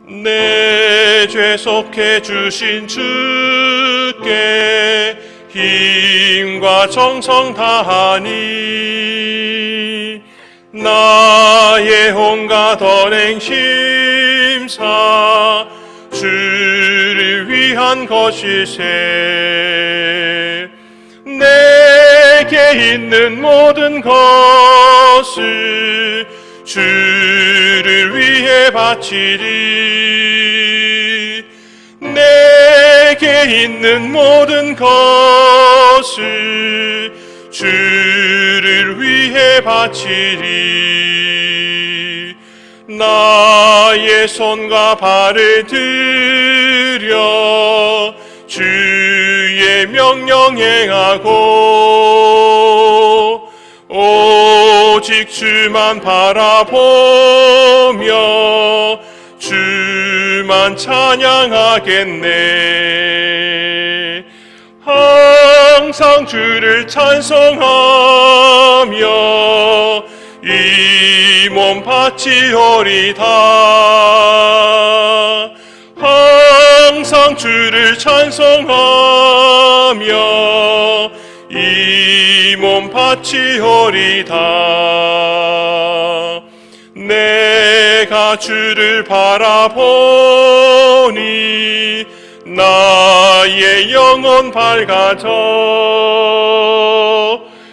내 죄 속해 주신 주께 힘과 정성 다하니 나의 온갖 언행 심사 주를 위한 것이세. 내게 있는 모든 것을 주를 위해 바치리. 내게 있는 모든 것을 주를 위해 바치리. 나의 손과 발을 들여 주의 명령 행하고 오직 주만 바라보며 주만 찬양하겠네. 항상 주를 찬송하며 이 몸 바치오리다. 항상 주를 찬송하며 이 몸 바치오리다. 내가 주를 바라보니 나의 영혼 밝아져.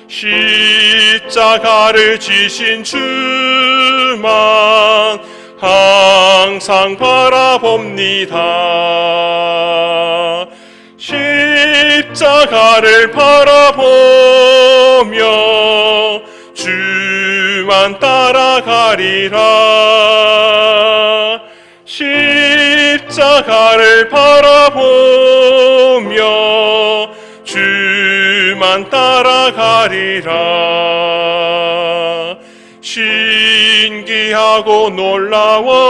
십자가를 지신 주만 항상 바라봅니다. 십자가를 바라보며 주만 따라가리라. 십자가를 바라보며 주만 따라가리라. 신기하고 놀라워라.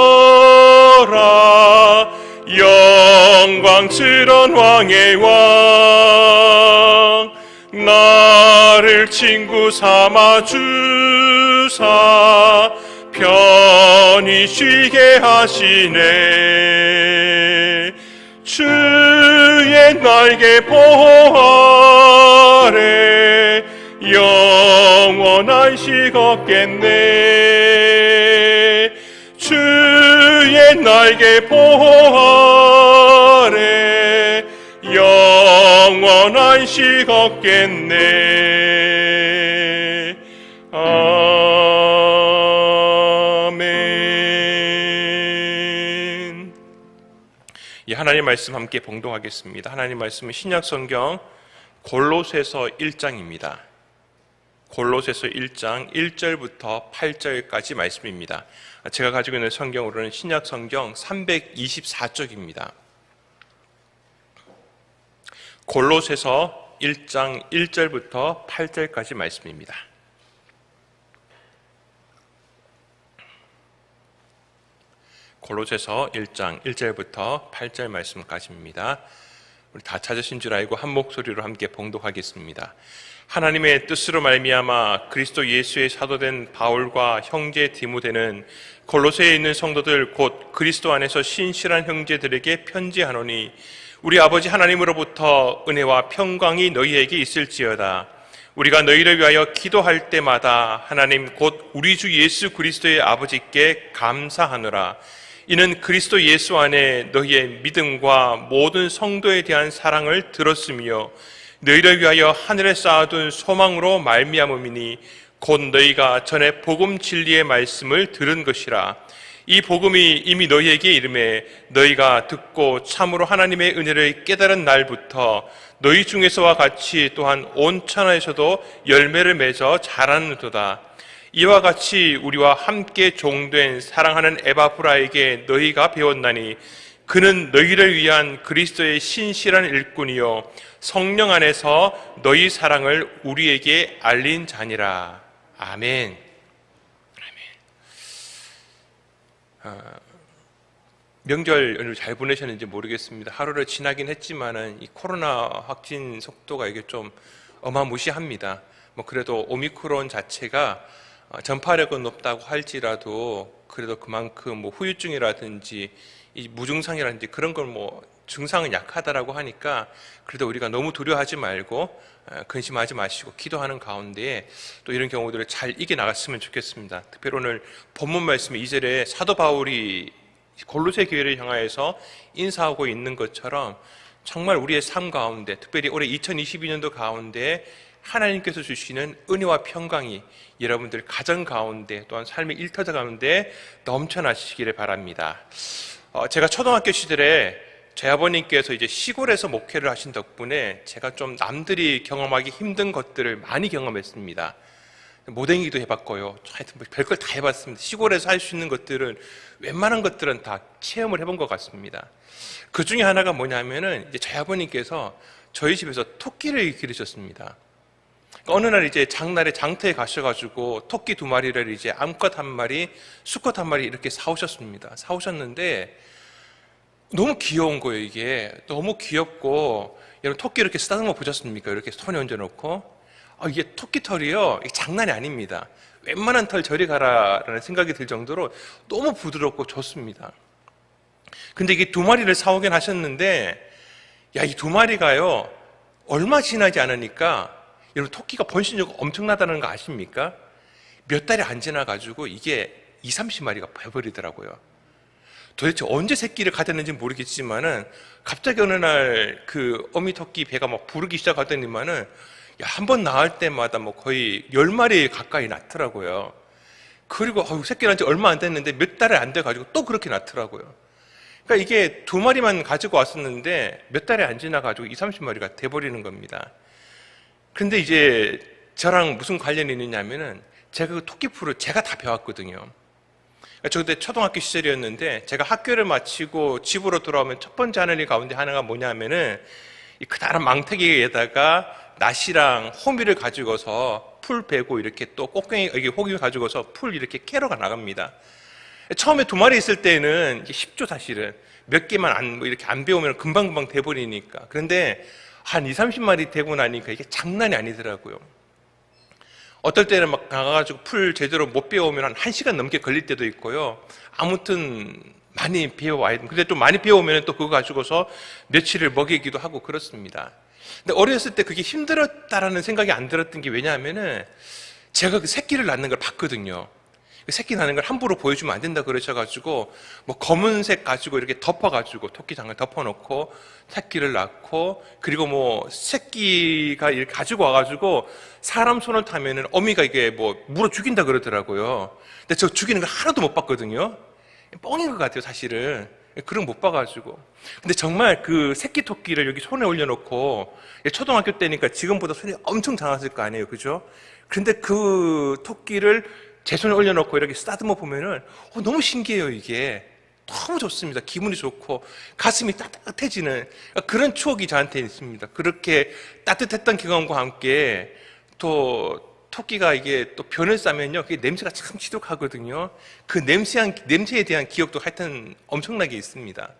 영광스런 왕의 왕. 나를 친구 삼아 주사 편히 쉬게 하시네. 주의 날개 보호 아래 영원한 식 없겠네. 주의 날개 보호 아래 영원한 식 없겠네. 아멘. 이 하나님 말씀 함께 봉독하겠습니다. 하나님 말씀은 신약 성경 골로새서 1장입니다. 골로새서 1장 1절부터 8절까지 말씀입니다. 제가 가지고 있는 성경으로는 신약 성경 324쪽입니다. 골로새서 1장 1절부터 8절까지 말씀입니다. 골로새서 1장 1절부터 8절 말씀까지입니다. 우리 다 찾으신 줄 알고 한 목소리로 함께 봉독하겠습니다. 하나님의 뜻으로 말미암아 그리스도 예수의 사도된 바울과 형제 디모데는 골로새에 있는 성도들 곧 그리스도 안에서 신실한 형제들에게 편지하노니 우리 아버지 하나님으로부터 은혜와 평강이 너희에게 있을지어다. 우리가 너희를 위하여 기도할 때마다 하나님 곧 우리 주 예수 그리스도의 아버지께 감사하노라. 이는 그리스도 예수 안에 너희의 믿음과 모든 성도에 대한 사랑을 들었으며 너희를 위하여 하늘에 쌓아둔 소망으로 말미암음이니 곧 너희가 전에 복음 진리의 말씀을 들은 것이라. 이 복음이 이미 너희에게 이름에 너희가 듣고 참으로 하나님의 은혜를 깨달은 날부터 너희 중에서와 같이 또한 온 천하에서도 열매를 맺어 자라는도다. 이와 같이 우리와 함께 종된 사랑하는 에바브라에게 너희가 배웠나니 그는 너희를 위한 그리스도의 신실한 일꾼이요 성령 안에서 너희 사랑을 우리에게 알린 자니라. 아멘. 명절 잘 보내셨는지 모르겠습니다. 하루를 지나긴 했지만은 이 코로나 확진 속도가 이게 좀 어마무시합니다. 그래도 오미크론 자체가 전파력은 높다고 할지라도 그래도 그만큼 뭐 후유증이라든지 이 무증상이라든지 그런 건 뭐 증상은 약하다라고 하니까 그래도 우리가 너무 두려워하지 말고 근심하지 마시고 기도하는 가운데 또 이런 경우들을 잘 이겨나갔으면 좋겠습니다. 특별히 오늘 본문 말씀 2절에 사도 바울이 골로새 교회를 향하여서 인사하고 있는 것처럼 정말 우리의 삶 가운데, 특별히 올해 2022년도 가운데 하나님께서 주시는 은혜와 평강이 여러분들 가정 가운데 또한 삶의 일터자 가운데 넘쳐나시기를 바랍니다. 제가 초등학교 시절에 제 아버님께서 이제 시골에서 목회를 하신 덕분에 제가 좀 남들이 경험하기 힘든 것들을 많이 경험했습니다. 모델기도 해봤고요. 하여튼 뭐 별걸 다 해봤습니다. 시골에서 할 수 있는 것들은 웬만한 것들은 다 체험을 해본 것 같습니다. 그 중에 하나가 뭐냐면은 이제 저희 아버님께서 저희 집에서 토끼를 기르셨습니다. 그러니까 어느 날 이제 장날에 장터에 가셔가지고 토끼 2마리를 이제 암컷 1마리, 수컷 1마리 이렇게 사오셨습니다. 사오셨는데 너무 귀여운 거예요. 이게 너무 귀엽고, 여러분 토끼 이렇게 쓰다듬어 보셨습니까? 이렇게 손에 얹어놓고 이게 토끼 털이요, 이게 장난이 아닙니다. 웬만한 털 저리 가라라는 생각이 들 정도로 너무 부드럽고 좋습니다. 근데 이게 2마리를 사오긴 하셨는데, 야, 이 2마리가요 얼마 지나지 않으니까 여러분 토끼가 번식력이 엄청나다는 거 아십니까? 몇 달이 안 지나가지고 이게 20-30마리가 배버리더라고요. 도대체 언제 새끼를 가졌는지 모르겠지만은 갑자기 어느 날 그 어미 토끼 배가 막 부르기 시작하더니만은 한 번 낳을 때마다 뭐 거의 10마리 가까이 낳더라고요. 그리고 새끼 낳은 지 얼마 안 됐는데 몇 달이 안 돼가지고 또 그렇게 낳더라고요. 그러니까 이게 2마리만 가지고 왔었는데 몇 달이 안 지나가지고 20-30마리가 돼버리는 겁니다. 근데 이제 저랑 무슨 관련이 있느냐면은 제가 그 토끼풀을 제가 다 배웠거든요. 저 그때 초등학교 시절이었는데 제가 학교를 마치고 집으로 돌아오면 첫 번째 하는 일 가운데 하나가 뭐냐면은 이 크다란 망태기에다가 낫이랑 호미를 가지고서 풀 베고 이렇게 또 꽃갱이 여기 호미 가지고서 풀 이렇게 캐러 나갑니다. 처음에 2마리 있을 때는 이게 쉽죠. 사실은 몇 개만 뭐 이렇게 안 배우면 금방금방 돼버리니까. 그런데 한 20-30마리 되고 나니까 이게 장난이 아니더라고요. 어떨 때는 막 나가가지고 풀 제대로 못 배우면 한 1시간 넘게 걸릴 때도 있고요. 아무튼 많이 배워와야 됩니다. 근데 또 많이 배우면 또 그거 가지고서 며칠을 먹이기도 하고 그렇습니다. 근데 어렸을 때 그게 힘들었다라는 생각이 안 들었던 게 왜냐하면은 제가 그 새끼를 낳는 걸 봤거든요. 새끼 낳는 걸 함부로 보여주면 안 된다 그러셔가지고 뭐 검은색 가지고 이렇게 덮어가지고 토끼장을 덮어놓고 새끼를 낳고, 그리고 뭐 새끼가 이렇게 가지고 와가지고 사람 손을 타면은 어미가 이게 뭐 물어 죽인다 그러더라고요. 근데 저 죽이는 걸 하나도 못 봤거든요. 뻥인 것 같아요, 사실은. 그런 거 못 봐가지고. 근데 정말 그 새끼 토끼를 여기 손에 올려놓고, 초등학교 때니까 지금보다 손이 엄청 작았을 거 아니에요, 그죠? 그런데 그 토끼를 제 손에 올려놓고 이렇게 쓰다듬어 보면은 너무 신기해요. 이게 너무 좋습니다. 기분이 좋고 가슴이 따뜻해지는 그런 추억이 저한테 있습니다. 그렇게 따뜻했던 경험과 함께 또 토끼가 이게 또 변을 싸면요, 그게 냄새가 참 지독하거든요. 그 냄새에 대한 기억도 하여튼 엄청나게 있습니다.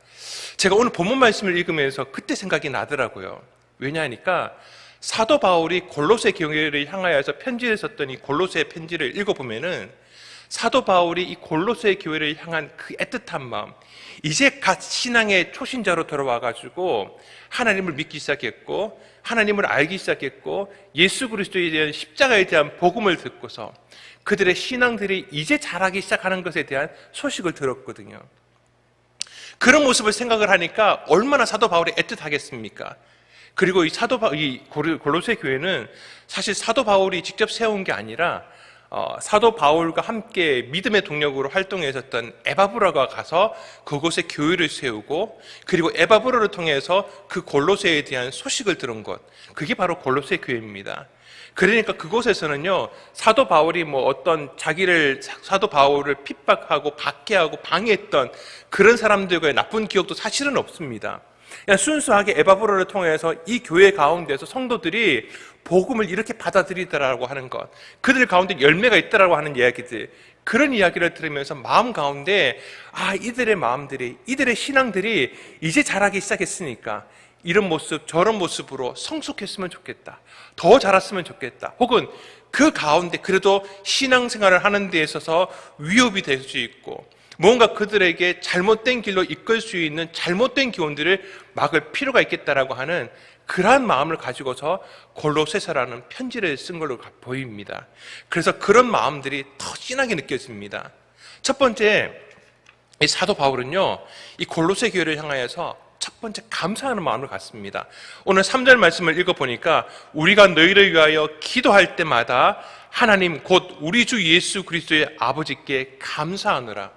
제가 오늘 본문 말씀을 읽으면서 그때 생각이 나더라고요. 왜냐하니까 사도 바울이 골로새 교회를 향하여서 편지를 썼던 이 골로새 편지를 읽어보면은 사도 바울이 이 골로새 교회를 향한 그 애틋한 마음, 이제 갓 신앙의 초신자로 돌아와가지고 하나님을 믿기 시작했고 하나님을 알기 시작했고 예수 그리스도에 대한 십자가에 대한 복음을 듣고서 그들의 신앙들이 이제 자라기 시작하는 것에 대한 소식을 들었거든요. 그런 모습을 생각을 하니까 얼마나 사도 바울이 애틋하겠습니까? 그리고 이 골로새 교회는 사실 사도 바울이 직접 세운 게 아니라 사도 바울과 함께 믿음의 동력으로 활동했었던 에바브라가 가서 그곳에 교회를 세우고, 그리고 에바브라를 통해서 그 골로새에 대한 소식을 들은 것, 그게 바로 골로새 교회입니다. 그러니까 그곳에서는요, 사도 바울이 뭐 어떤 사도 바울을 핍박하고 박해하고 방해했던 그런 사람들과의 나쁜 기억도 사실은 없습니다. 그냥 순수하게 에바브라를 통해서 이 교회 가운데서 성도들이 복음을 이렇게 받아들이더라고 하는 것, 그들 가운데 열매가 있더라고 하는 이야기들, 그런 이야기를 들으면서 마음 가운데 이들의 마음들이, 이들의 신앙들이 이제 자라기 시작했으니까 이런 모습 저런 모습으로 성숙했으면 좋겠다, 더 자랐으면 좋겠다, 혹은 그 가운데 그래도 신앙생활을 하는 데 있어서 위협이 될 수 있고 뭔가 그들에게 잘못된 길로 이끌 수 있는 잘못된 기운들을 막을 필요가 있겠다라고 하는 그러한 마음을 가지고서 골로새서라는 편지를 쓴 걸로 보입니다. 그래서 그런 마음들이 더 진하게 느껴집니다. 첫 번째, 이 사도 바울은요, 이 골로새 교회를 향하여서 첫 번째 감사하는 마음을 갖습니다. 오늘 3절 말씀을 읽어보니까 우리가 너희를 위하여 기도할 때마다 하나님 곧 우리 주 예수 그리스도의 아버지께 감사하느라.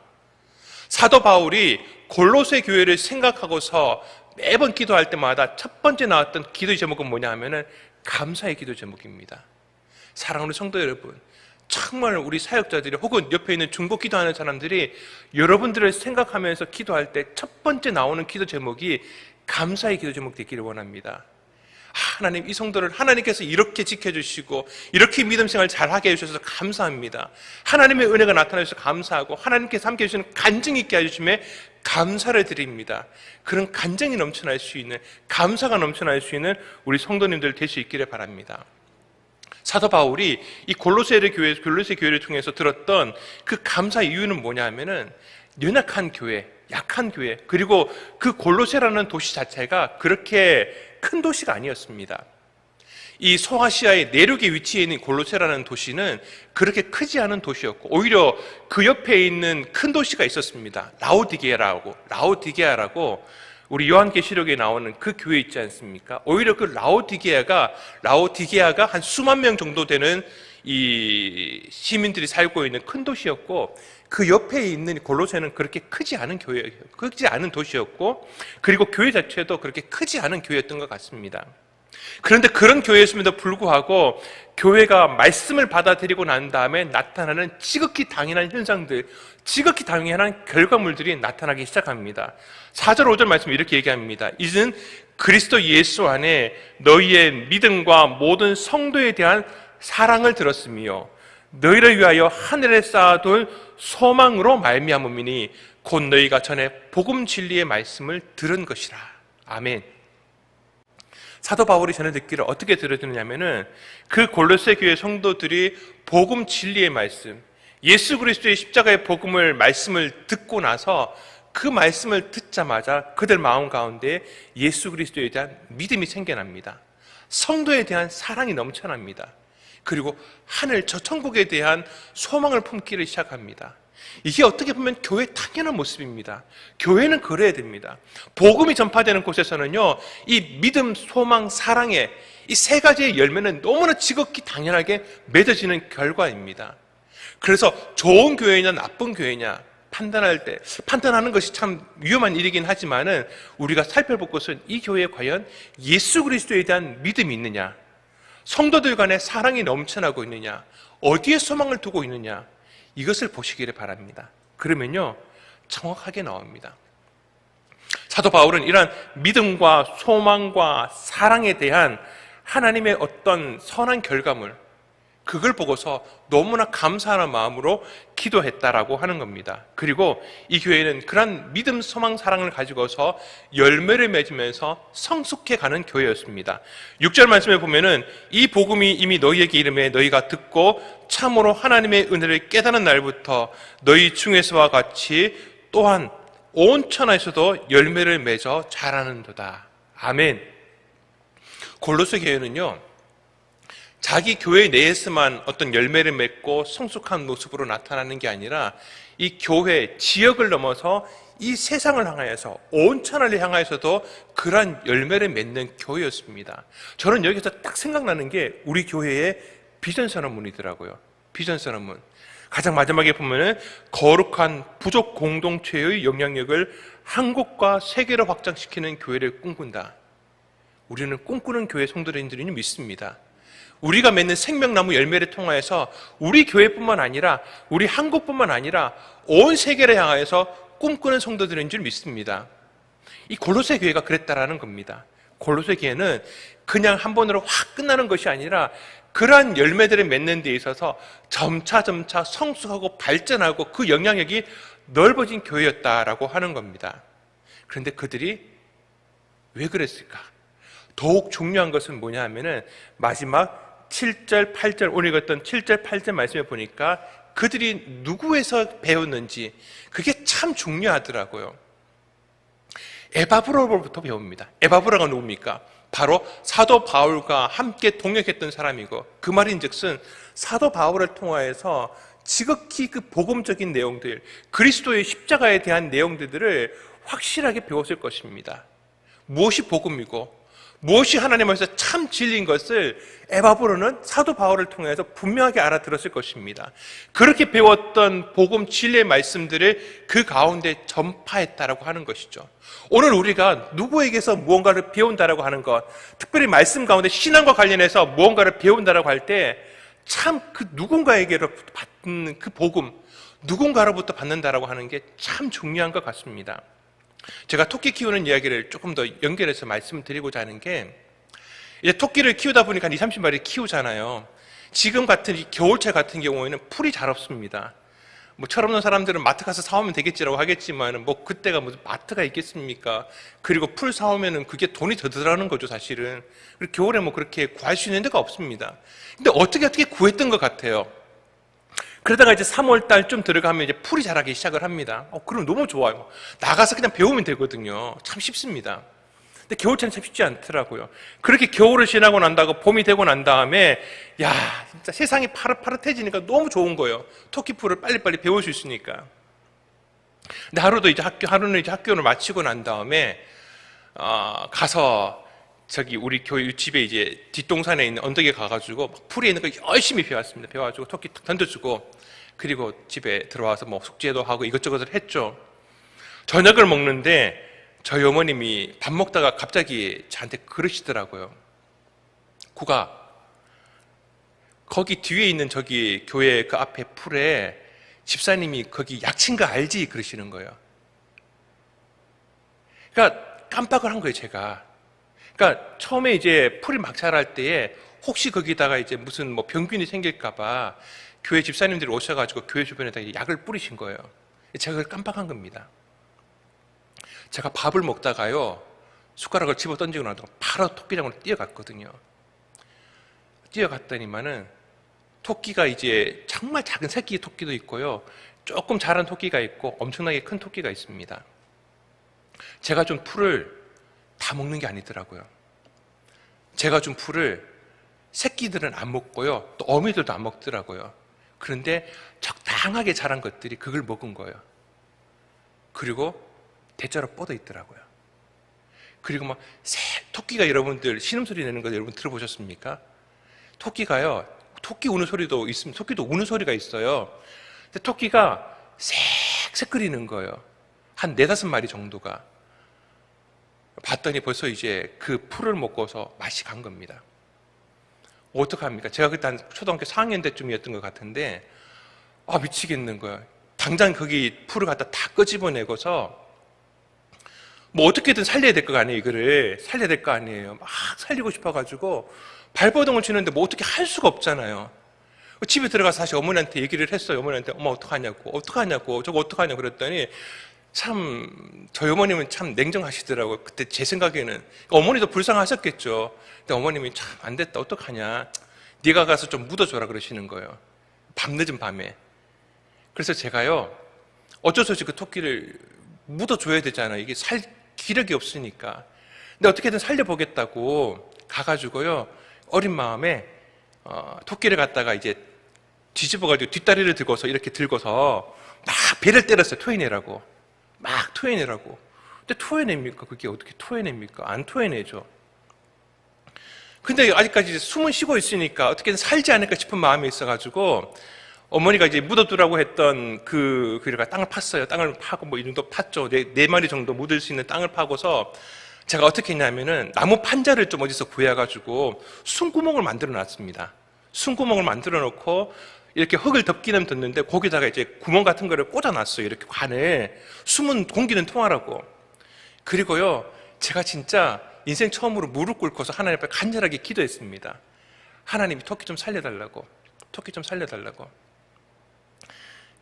사도 바울이 골로새 교회를 생각하고서 매번 기도할 때마다 첫 번째 나왔던 기도 제목은 뭐냐 하면은 감사의 기도 제목입니다. 사랑하는 성도 여러분, 정말 우리 사역자들이 혹은 옆에 있는 중보 기도하는 사람들이 여러분들을 생각하면서 기도할 때 첫 번째 나오는 기도 제목이 감사의 기도 제목 되기를 원합니다. 하나님, 이 성도를 하나님께서 이렇게 지켜주시고 이렇게 믿음 생활 잘하게 해주셔서 감사합니다. 하나님의 은혜가 나타나셔서 감사하고 하나님께서 함께 해주시는 간증 있게 해주심에 감사를 드립니다. 그런 간증이 넘쳐날 수 있는, 감사가 넘쳐날 수 있는 우리 성도님들 될 수 있기를 바랍니다. 사도 바울이 이 골로새 교회를 통해서 들었던 그 감사 이유는 뭐냐 하면은 연약한 교회, 약한 교회, 그리고 그 골로새라는 도시 자체가 그렇게 큰 도시가 아니었습니다. 이 소아시아의 내륙에 위치해 있는 골로새라는 도시는 그렇게 크지 않은 도시였고 오히려 그 옆에 있는 큰 도시가 있었습니다. 라오디게아라고 우리 요한계시록에 나오는 그 교회 있지 않습니까? 오히려 그 라오디게아가 한 수만 명 정도 되는 이 시민들이 살고 있는 큰 도시였고 그 옆에 있는 골로새는 그렇게 크지 않은 도시였고 그리고 교회 자체도 그렇게 크지 않은 교회였던 것 같습니다. 그런데 그런 교회였음에도 불구하고 교회가 말씀을 받아들이고 난 다음에 나타나는 지극히 당연한 현상들, 지극히 당연한 결과물들이 나타나기 시작합니다. 4절 5절 말씀 이렇게 얘기합니다. 이는 그리스도 예수 안에 너희의 믿음과 모든 성도에 대한 사랑을 들었으며 너희를 위하여 하늘에 쌓아둘 소망으로 말미암음이니 곧 너희가 전에 복음 진리의 말씀을 들은 것이라. 아멘. 사도 바울이 전에 듣기를 어떻게 들었느냐면은 그 골로새 교회 성도들이 복음 진리의 말씀, 예수 그리스도의 십자가의 말씀을 듣고 나서 그 말씀을 듣자마자 그들 마음 가운데 예수 그리스도에 대한 믿음이 생겨납니다. 성도에 대한 사랑이 넘쳐납니다. 그리고 하늘 저 천국에 대한 소망을 품기를 시작합니다. 이게 어떻게 보면 교회의 당연한 모습입니다. 교회는 그래야 됩니다. 복음이 전파되는 곳에서는요, 이 믿음, 소망, 사랑의 이 세 가지의 열매는 너무나 지극히 당연하게 맺어지는 결과입니다. 그래서 좋은 교회냐 나쁜 교회냐 판단하는 것이 참 위험한 일이긴 하지만은 우리가 살펴볼 것은 이 교회에 과연 예수 그리스도에 대한 믿음이 있느냐, 성도들 간에 사랑이 넘쳐나고 있느냐, 어디에 소망을 두고 있느냐, 이것을 보시기를 바랍니다. 그러면요, 정확하게 나옵니다. 사도 바울은 이러한 믿음과 소망과 사랑에 대한 하나님의 어떤 선한 결과물, 그걸 보고서 너무나 감사하는 마음으로 기도했다라고 하는 겁니다. 그리고 이 교회는 그런 믿음, 소망, 사랑을 가지고서 열매를 맺으면서 성숙해가는 교회였습니다. 6절 말씀에 보면은 이 복음이 이미 너희에게 이름에 너희가 듣고 참으로 하나님의 은혜를 깨닫는 날부터 너희 중에서와 같이 또한 온 천하에서도 열매를 맺어 자라는도다. 아멘. 골로새 교회는요, 자기 교회 내에서만 어떤 열매를 맺고 성숙한 모습으로 나타나는 게 아니라 이 교회, 지역을 넘어서 이 세상을 향하여서, 온 천하를 향하여서도 그러한 열매를 맺는 교회였습니다. 저는 여기서 딱 생각나는 게 우리 교회의 비전 선언문이더라고요. 비전 선언문. 가장 마지막에 보면은 거룩한 부족 공동체의 영향력을 한국과 세계로 확장시키는 교회를 꿈꾼다. 우리는 꿈꾸는 교회 성도들인지 믿습니다. 우리가 맺는 생명나무 열매를 통하여서 우리 교회뿐만 아니라 우리 한국뿐만 아니라 온 세계를 향하여서 꿈꾸는 성도들인 줄 믿습니다. 이 골로새 교회가 그랬다라는 겁니다. 골로새 교회는 그냥 한 번으로 확 끝나는 것이 아니라 그러한 열매들을 맺는 데 있어서 점차 성숙하고 발전하고 그 영향력이 넓어진 교회였다라고 하는 겁니다. 그런데 그들이 왜 그랬을까? 더욱 중요한 것은 뭐냐 하면은 마지막 7절, 8절, 오늘 읽었던 7절, 8절 말씀에 보니까 그들이 누구에서 배웠는지 그게 참 중요하더라고요. 에바브로로부터 배웁니다. 에바브로가 누굽니까? 바로 사도 바울과 함께 동역했던 사람이고, 그 말인즉슨 사도 바울을 통하여서 지극히 그 복음적인 내용들, 그리스도의 십자가에 대한 내용들을 확실하게 배웠을 것입니다. 무엇이 복음이고 무엇이 하나님께서 참 진리인 것을 에바브로는 사도 바울을 통해서 분명하게 알아들었을 것입니다. 그렇게 배웠던 복음 진리의 말씀들을 그 가운데 전파했다라고 하는 것이죠. 오늘 우리가 누구에게서 무언가를 배운다라고 하는 것, 특별히 말씀 가운데 신앙과 관련해서 무언가를 배운다라고 할 때 참 그 누군가에게로 받는 그 복음, 누군가로부터 받는다라고 하는 게 참 중요한 것 같습니다. 제가 토끼 키우는 이야기를 조금 더 연결해서 말씀을 드리고자 하는 게, 이제 토끼를 키우다 보니까 20, 30마리 키우잖아요. 지금 같은 이 겨울철 같은 경우에는 풀이 잘 없습니다. 뭐 철없는 사람들은 마트 가서 사오면 되겠지라고 하겠지만, 뭐 그때가 무슨 마트가 있겠습니까? 그리고 풀 사오면은 그게 돈이 더 들어가는 거죠, 사실은. 그리고 겨울에 뭐 그렇게 구할 수 있는 데가 없습니다. 근데 어떻게 구했던 것 같아요. 그러다가 이제 3월 달쯤 들어가면 이제 풀이 자라기 시작을 합니다. 그럼 너무 좋아요. 나가서 그냥 배우면 되거든요. 참 쉽습니다. 근데 겨울철은 참 쉽지 않더라고요. 그렇게 겨울을 지나고 난다고 봄이 되고 난 다음에, 야, 진짜 세상이 파릇파릇해지니까 너무 좋은 거예요. 토끼풀을 빨리빨리 배울 수 있으니까. 근데 하루는 이제 학교를 마치고 난 다음에, 가서 저기 우리 교회 집에 이제 뒷동산에 있는 언덕에 가가지고 풀에 있는 거 열심히 배웠습니다. 배워가지고 토끼 탁 던져주고, 그리고 집에 들어와서 뭐 숙제도 하고 이것저것을 했죠. 저녁을 먹는데 저희 어머님이 밥 먹다가 갑자기 저한테 그러시더라고요. 구가, 거기 뒤에 있는 저기 교회 그 앞에 풀에 집사님이 거기 약친 거 알지? 그러시는 거예요. 그러니까 깜빡을 한 거예요, 제가. 그러니까 처음에 이제 풀이 막 자랄 때에 혹시 거기다가 이제 무슨 뭐 병균이 생길까봐 교회 집사님들이 오셔가지고 교회 주변에다 약을 뿌리신 거예요. 제가 그걸 깜빡한 겁니다. 제가 밥을 먹다가요, 숟가락을 집어 던지고 나서 바로 토끼장으로 뛰어갔거든요. 뛰어갔더니만은 토끼가 이제 정말 작은 새끼 토끼도 있고요, 조금 자란 토끼가 있고 엄청나게 큰 토끼가 있습니다. 제가 준 풀을 다 먹는 게 아니더라고요. 제가 준 풀을 새끼들은 안 먹고요, 또 어미들도 안 먹더라고요. 그런데 적당하게 자란 것들이 그걸 먹은 거예요. 그리고 대자로 뻗어 있더라고요. 그리고 막 토끼가, 여러분들 신음소리 내는 거 여러분 들어보셨습니까? 토끼가요, 토끼 우는 소리도 있으면 토끼도 우는 소리가 있어요. 근데 토끼가 쌕쌕거리는 거예요. 한 4-5마리 정도가. 봤더니 벌써 이제 그 풀을 먹고서 맛이 간 겁니다. 어떡합니까? 제가 그때 한 초등학교 4학년 때쯤이었던 것 같은데, 미치겠는 거예요. 당장 거기 풀을 갖다 다 끄집어내고서 뭐 어떻게든 살려야 될 거 아니에요. 이거를 살려야 될 거 아니에요. 막 살리고 싶어가지고 발버둥을 치는데 뭐 어떻게 할 수가 없잖아요. 집에 들어가서 다시 어머니한테 얘기를 했어요. 어머니한테 엄마 어떡하냐고 저거 어떡하냐고 그랬더니, 참 저희 어머님은 참 냉정하시더라고요. 그때 제 생각에는 어머니도 불쌍하셨겠죠. 근데 어머님이 참 안 됐다, 어떡하냐, 네가 가서 좀 묻어줘라 그러시는 거예요. 밤늦은 밤에. 그래서 제가요, 어쩔 수 없이 그 토끼를 묻어줘야 되잖아요. 이게 살 기력이 없으니까. 근데 어떻게든 살려보겠다고 가가지고요, 어린 마음에 토끼를 갖다가 이제 뒤집어가지고 뒷다리를 들고서 이렇게 들고서 막 배를 때렸어요. 토해내라고. 막 토해내라고. 근데 토해냅니까? 그게 어떻게 토해냅니까? 안 토해내죠. 근데 아직까지 숨은 쉬고 있으니까 어떻게든 살지 않을까 싶은 마음이 있어가지고 어머니가 이제 묻어두라고 했던 그가 땅을 팠어요. 땅을 파고 뭐 이 정도 팠죠. 네 마리 정도 묻을 수 있는 땅을 파고서 제가 어떻게 했냐면은 나무 판자를 좀 어디서 구해가지고 숨구멍을 만들어 놨습니다. 숨구멍을 만들어 놓고 이렇게 흙을 덮기는 덮는데 거기다가 이제 구멍 같은 거를 꽂아놨어요. 이렇게 관을. 숨은 공기는 통하라고. 그리고요, 제가 진짜 인생 처음으로 무릎 꿇고서 하나님 앞에 간절하게 기도했습니다. 하나님이 토끼 좀 살려달라고. 토끼 좀 살려달라고.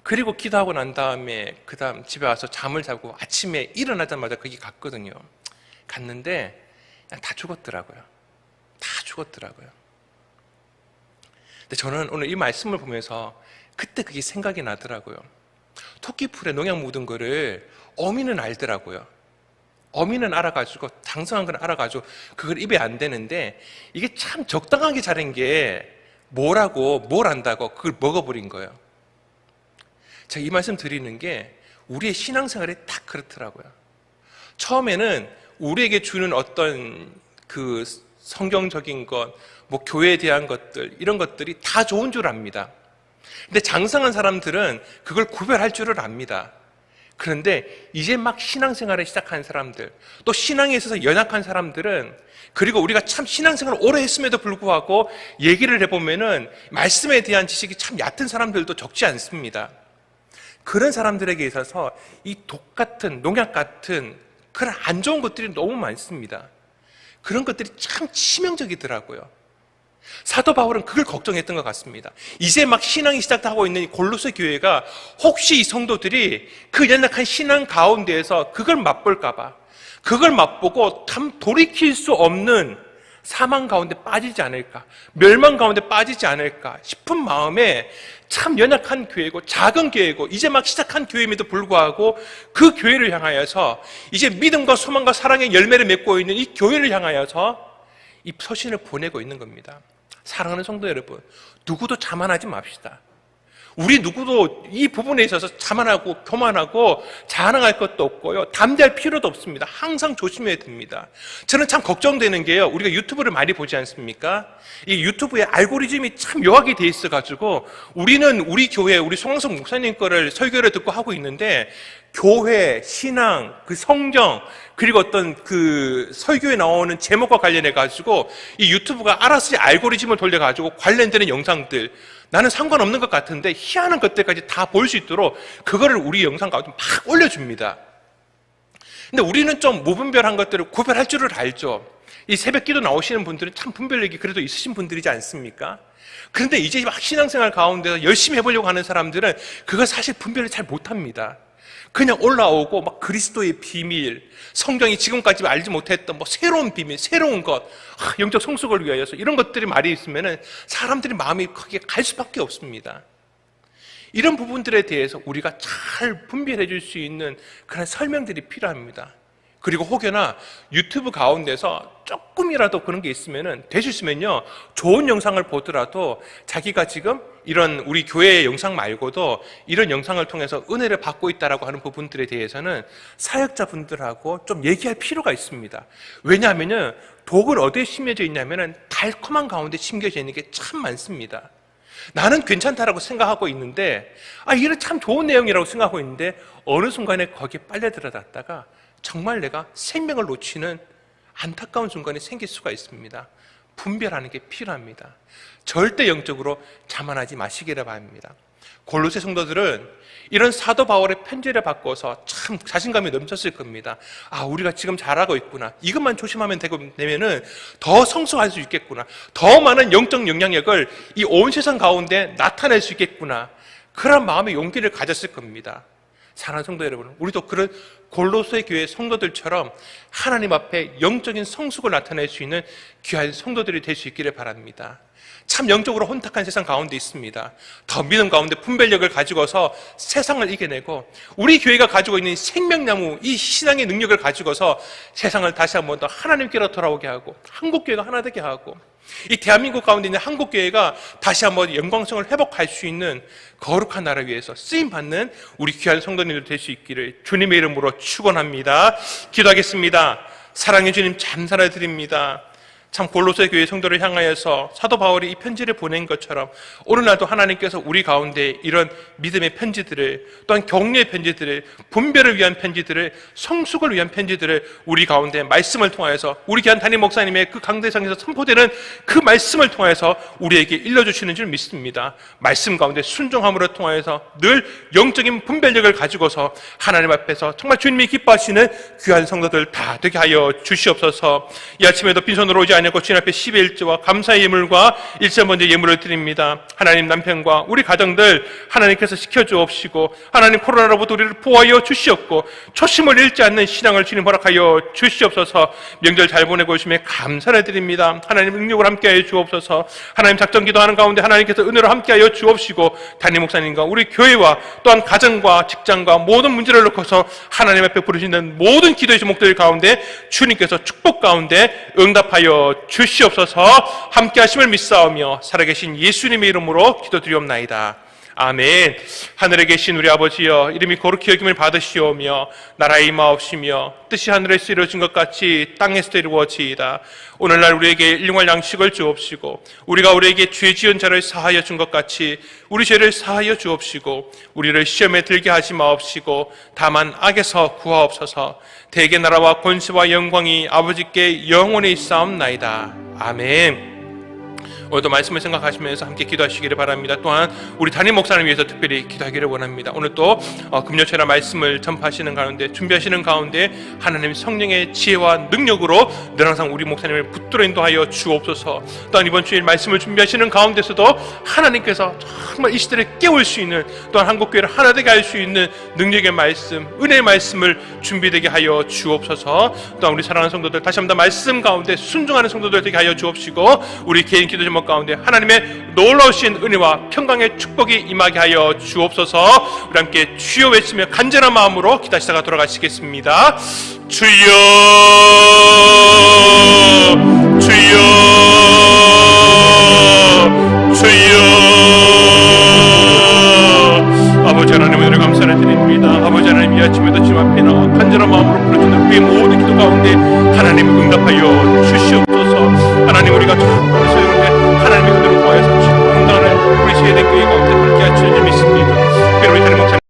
그리고 기도하고 난 다음에 그 다음 집에 와서 잠을 자고 아침에 일어나자마자 거기 갔거든요. 갔는데 그냥 다 죽었더라고요. 다 죽었더라고요. 근데 저는 오늘 이 말씀을 보면서 그때 그게 생각이 나더라고요. 토끼풀에 농약 묻은 거를 어미는 알더라고요. 어미는 알아가지고 장성한 걸 알아가지고 그걸 입에 안 대는데 이게 참 적당하게 자란 게 뭘 안다고 그걸 먹어버린 거예요. 제가 이 말씀 드리는 게 우리의 신앙생활이 딱 그렇더라고요. 처음에는 우리에게 주는 어떤 그 성경적인 것, 뭐 교회에 대한 것들, 이런 것들이 다 좋은 줄 압니다. 근데 장성한 사람들은 그걸 구별할 줄을 압니다. 그런데 이제 막 신앙생활을 시작한 사람들, 또 신앙에 있어서 연약한 사람들은, 그리고 우리가 참 신앙생활을 오래 했음에도 불구하고 얘기를 해보면은 말씀에 대한 지식이 참 얕은 사람들도 적지 않습니다. 그런 사람들에게 있어서 이 독 같은, 농약 같은 그런 안 좋은 것들이 너무 많습니다. 그런 것들이 참 치명적이더라고요. 사도 바울은 그걸 걱정했던 것 같습니다. 이제 막 신앙이 시작하고 있는 이 골로새 교회가 혹시 이 성도들이 그 연약한 신앙 가운데에서 그걸 맛볼까봐, 그걸 맛보고 참 돌이킬 수 없는 사망 가운데 빠지지 않을까, 멸망 가운데 빠지지 않을까 싶은 마음에 참 연약한 교회고 작은 교회고 이제 막 시작한 교회임에도 불구하고 그 교회를 향하여서 이제 믿음과 소망과 사랑의 열매를 맺고 있는 이 교회를 향하여서 이 서신을 보내고 있는 겁니다. 사랑하는 성도 여러분, 누구도 자만하지 맙시다. 우리 누구도 이 부분에 있어서 자만하고 교만하고 자랑할 것도 없고요, 담대할 필요도 없습니다. 항상 조심해야 됩니다. 저는 참 걱정되는 게요, 우리가 유튜브를 많이 보지 않습니까? 이 유튜브의 알고리즘이 참 묘하게 돼 있어가지고 우리는 우리 교회, 우리 송영석 목사님 거를 설교를 듣고 하고 있는데 교회, 신앙, 그 성경, 그리고 어떤 그 설교에 나오는 제목과 관련해가지고 이 유튜브가 알아서 알고리즘을 돌려가지고 관련되는 영상들, 나는 상관없는 것 같은데 희한한 것들까지 다 볼 수 있도록 그거를 우리 영상 가운데 막 올려줍니다. 근데 우리는 좀 무분별한 것들을 구별할 줄을 알죠. 이 새벽기도 나오시는 분들은 참 분별력이 그래도 있으신 분들이지 않습니까? 그런데 이제 막 신앙생활 가운데서 열심히 해보려고 하는 사람들은 그걸 사실 분별을 잘 못합니다. 그냥 올라오고 막 그리스도의 비밀, 성경이 지금까지 알지 못했던 뭐 새로운 비밀, 새로운 것, 영적 성숙을 위하여서 이런 것들이 말이 있으면은 사람들이 마음이 크게 갈 수밖에 없습니다. 이런 부분들에 대해서 우리가 잘 분별해 줄 수 있는 그런 설명들이 필요합니다. 그리고 혹여나 유튜브 가운데서 조금이라도 그런 게 있으면은, 되셨으면요, 좋은 영상을 보더라도 자기가 지금 이런 우리 교회의 영상 말고도 이런 영상을 통해서 은혜를 받고 있다라고 하는 부분들에 대해서는 사역자분들하고 좀 얘기할 필요가 있습니다. 왜냐하면은 독은 어디에 심겨져 있냐면은 달콤한 가운데 심겨져 있는 게 참 많습니다. 나는 괜찮다라고 생각하고 있는데, 이런 참 좋은 내용이라고 생각하고 있는데 어느 순간에 거기에 빨려 들어갔다가 정말 내가 생명을 놓치는 안타까운 순간이 생길 수가 있습니다. 분별하는 게 필요합니다. 절대 영적으로 자만하지 마시기를 바랍니다. 골로새 성도들은 이런 사도 바울의 편지를 받고서 참 자신감이 넘쳤을 겁니다. 우리가 지금 잘하고 있구나, 이것만 조심하면 되면은 더 성숙할 수 있겠구나, 더 많은 영적 영향력을 이 온 세상 가운데 나타낼 수 있겠구나, 그런 마음의 용기를 가졌을 겁니다. 사랑하는 성도 여러분, 우리도 그런 골로새 교회 성도들처럼 하나님 앞에 영적인 성숙을 나타낼 수 있는 귀한 성도들이 될 수 있기를 바랍니다. 참 영적으로 혼탁한 세상 가운데 있습니다. 더 믿음 가운데 분별력을 가지고서 세상을 이겨내고 우리 교회가 가지고 있는 생명나무, 이 신앙의 능력을 가지고서 세상을 다시 한번 더 하나님께로 돌아오게 하고 한국교회가 하나 되게 하고 이 대한민국 가운데 있는 한국교회가 다시 한번 영광성을 회복할 수 있는 거룩한 나라 위에서 쓰임받는 우리 귀한 성도님들 될 수 있기를 주님의 이름으로 축원합니다. 기도하겠습니다. 사랑의 주님, 감사드립니다. 참 골로새 교회 성도를 향하여서 사도 바울이 이 편지를 보낸 것처럼 오늘날도 하나님께서 우리 가운데 이런 믿음의 편지들을, 또한 격려의 편지들을, 분별을 위한 편지들을, 성숙을 위한 편지들을 우리 가운데 말씀을 통하여서 우리 귀한 담임 목사님의 그 강대상에서 선포되는 그 말씀을 통하여서 우리에게 일러주시는 줄 믿습니다. 말씀 가운데 순종함으로 통하여서 늘 영적인 분별력을 가지고서 하나님 앞에서 정말 주님이 기뻐하시는 귀한 성도들 다 되게 하여 주시옵소서. 이 아침에도 빈손으로 오지 자녀고 주님 앞에 11조와 감사의 예물과 일세 번째 예물을 드립니다. 하나님, 남편과 우리 가정들 하나님께서 지켜주옵시고 하나님, 코로나로부터 우리를 보호하여 주시옵고 초심을 잃지 않는 신앙을 주님 허락하여 주시옵소서. 명절 잘 보내고 오심에 감사를 드립니다. 하나님, 능력을 함께하여 주옵소서. 하나님, 작전 기도하는 가운데 하나님께서 은혜로 함께하여 주옵시고 담임 목사님과 우리 교회와 또한 가정과 직장과 모든 문제를 놓고서 하나님 앞에 부르시는 모든 기도의 제목들 가운데 주님께서 축복 가운데 응답하여 주시옵소서. 함께 하심을 믿사오며 살아계신 예수님의 이름으로 기도드리옵나이다. 아멘. 하늘에 계신 우리 아버지여, 이름이 거룩히 여김을 받으시오며 나라의 임하옵시며 뜻이 하늘에서 이루어진 것 같이 땅에서도 이루어지이다. 오늘날 우리에게 일용할 양식을 주옵시고 우리가 우리에게 죄 지은 자를 사하여 준 것 같이 우리 죄를 사하여 주옵시고 우리를 시험에 들게 하지 마옵시고 다만 악에서 구하옵소서. 대개 나라와 권세와 영광이 아버지께 영원히 있사옵나이다. 아멘. 오늘도 말씀을 생각하시면서 함께 기도하시기를 바랍니다. 또한 우리 담임 목사를 위해서 특별히 기도하기를 원합니다. 오늘 또 금요철에 말씀을 전파하시는 가운데, 준비하시는 가운데 하나님 성령의 지혜와 능력으로 늘 항상 우리 목사님을 붙들어 인도하여 주옵소서. 또한 이번 주일 말씀을 준비하시는 가운데서도 하나님께서 정말 이 시대를 깨울 수 있는, 또한 한국교회를 하나 되게 할 수 있는 능력의 말씀, 은혜의 말씀을 준비되게 하여 주옵소서. 또한 우리 사랑하는 성도들 다시 한번 말씀 가운데 순종하는 성도들 되게 하여 주옵시고 우리 개인 기도 제목 가운데 하나님의 놀라우신 은혜와 평강의 축복이 임하게 하여 주옵소서. 우리 함께 주여 외치며 간절한 마음으로 기도하시다가 돌아가시겠습니다. 주여, 주여.